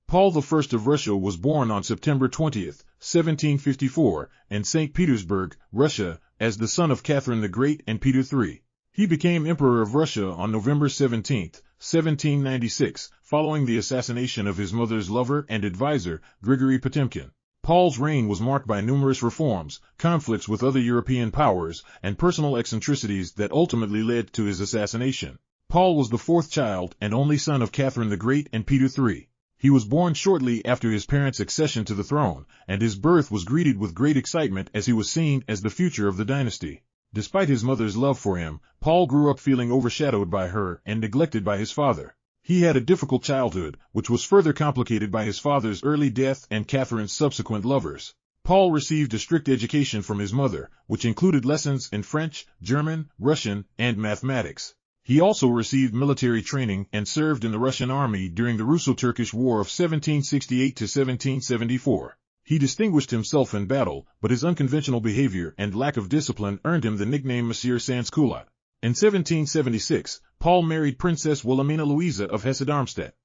Paul I of Russia was born on September 20, 1754, in St. Petersburg, Russia, as the son of Catherine the Great and Peter III. He became Emperor of Russia on November 17, 1796, following the assassination of his mother's lover and advisor, Grigory Potemkin. Paul's reign was marked by numerous reforms, conflicts with other European powers, and personal eccentricities that ultimately led to his assassination. Paul was the fourth child and only son of Catherine the Great and Peter III. He was born shortly after his parents' accession to the throne, and his birth was greeted with great excitement as he was seen as the future of the dynasty. Despite his mother's love for him, Paul grew up feeling overshadowed by her and neglected by his father. He had a difficult childhood, which was further complicated by his father's early death and Catherine's subsequent lovers. Paul received a strict education from his mother, which included lessons in French, German, Russian, and mathematics. He also received military training and served in the Russian army during the Russo-Turkish War of 1768 to 1774. He distinguished himself in battle, but his unconventional behavior and lack of discipline earned him the nickname Monsieur Sans-Culotte. In 1776, Paul married Princess Wilhelmina Louisa of Hesse-Darmstadt.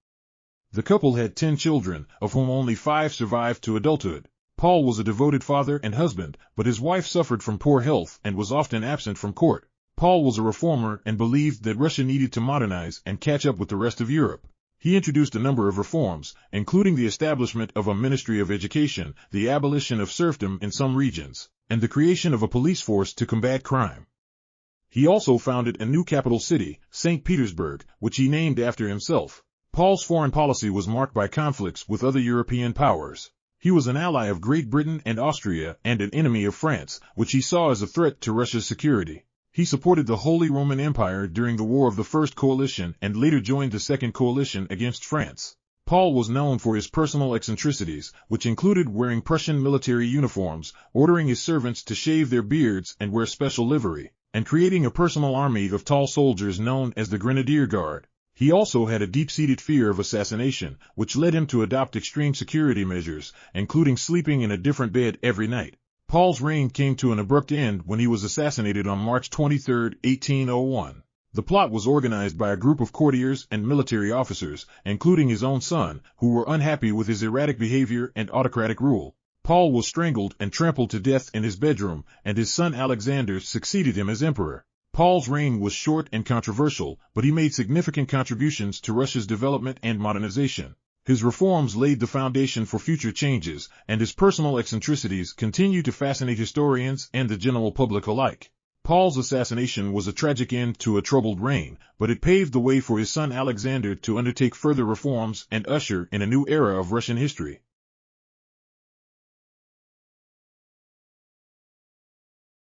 The couple had 10 children, of whom only 5 survived to adulthood. Paul was a devoted father and husband, but his wife suffered from poor health and was often absent from court. Paul was a reformer and believed that Russia needed to modernize and catch up with the rest of Europe. He introduced a number of reforms, including the establishment of a Ministry of Education, the abolition of serfdom in some regions, and the creation of a police force to combat crime. He also founded a new capital city, St. Petersburg, which he named after himself. Paul's foreign policy was marked by conflicts with other European powers. He was an ally of Great Britain and Austria and an enemy of France, which he saw as a threat to Russia's security. He supported the Holy Roman Empire during the War of the First Coalition and later joined the Second Coalition against France. Paul was known for his personal eccentricities, which included wearing Prussian military uniforms, ordering his servants to shave their beards and wear special livery, and creating a personal army of tall soldiers known as the Grenadier Guard. He also had a deep-seated fear of assassination, which led him to adopt extreme security measures, including sleeping in a different bed every night. Paul's reign came to an abrupt end when he was assassinated on March 23, 1801. The plot was organized by a group of courtiers and military officers, including his own son, who were unhappy with his erratic behavior and autocratic rule. Paul was strangled and trampled to death in his bedroom, and his son Alexander succeeded him as emperor. Paul's reign was short and controversial, but he made significant contributions to Russia's development and modernization. His reforms laid the foundation for future changes, and his personal eccentricities continue to fascinate historians and the general public alike. Paul's assassination was a tragic end to a troubled reign, but it paved the way for his son Alexander to undertake further reforms and usher in a new era of Russian history.